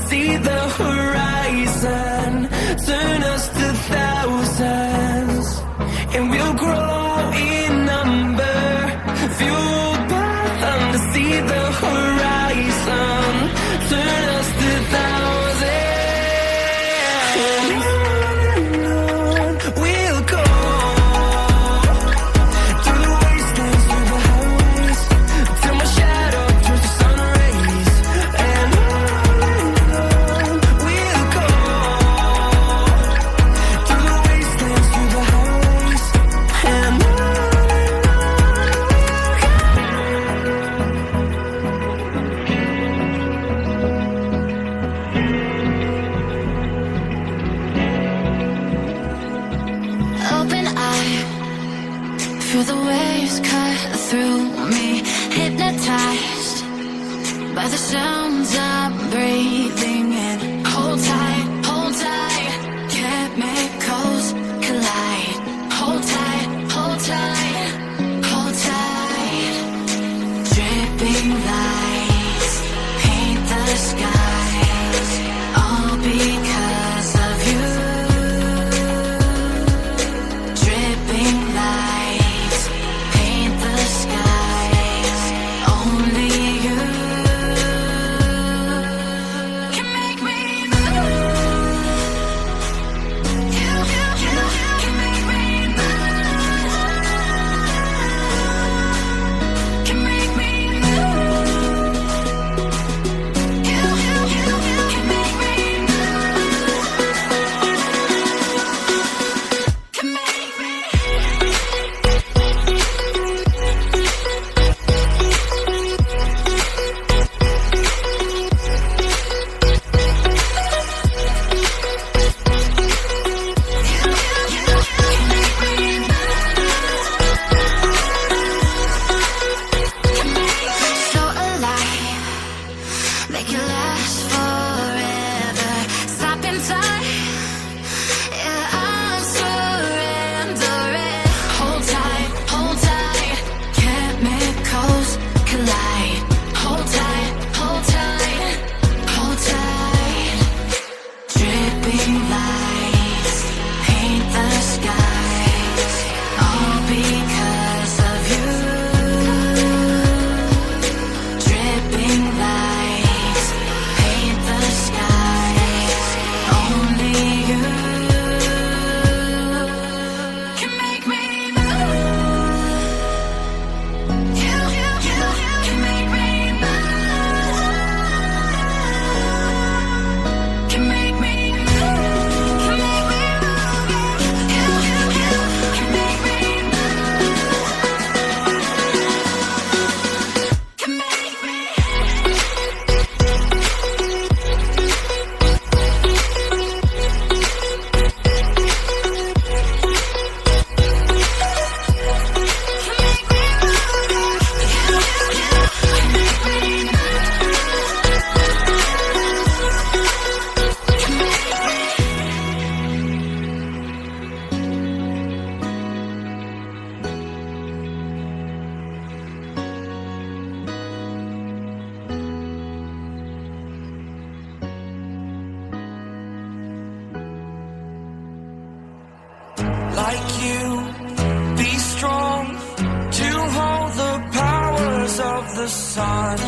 see the horizon, turn us to thousands, and we'll grow in number, fueled by thunder. See the horizon, turn us to thousands, and on we'll go, through the wastelands, through the highways, till my shadow turns to sun rays. And on we'll go, through the wastelands, through the highways, and on. Open eye, feel the waves cut through me, hypnotized by the sounds I'm breathing in. Hold tight, chemicals collide. Hold tight, hold tight, hold tight. Dripping lights paint the skies, all because of you. Dripping lights paint the skies, only you can make me move. You can make me move. Can make me move. You can make me move. Can make me. So alive, make it last forever. Stop in time, yeah, I'm surrendering. Hold tight, chemicals collide. Hold tight, hold tight. Dripping lights paint the skies, all because of you. Dripping lights paint the skies, only you can make me move. You can make me move. Can make me move. Can make me move. You can make me move. Can make me. Like you, be strong to hold the powers of the sun.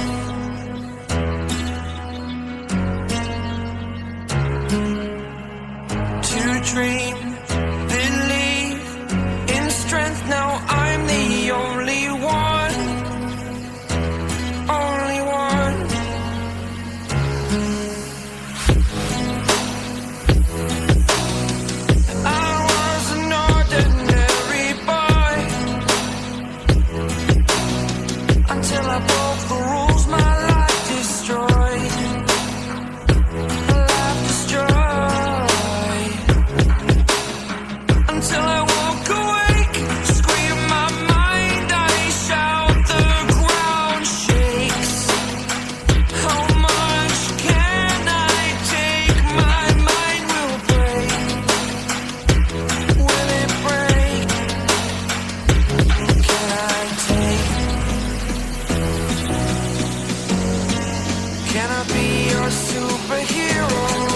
To dream, believe in strength. Now I'm the only one, only one. I was an ordinary boy until I broke the rules. My life destroyed. My life destroyed. be your superhero.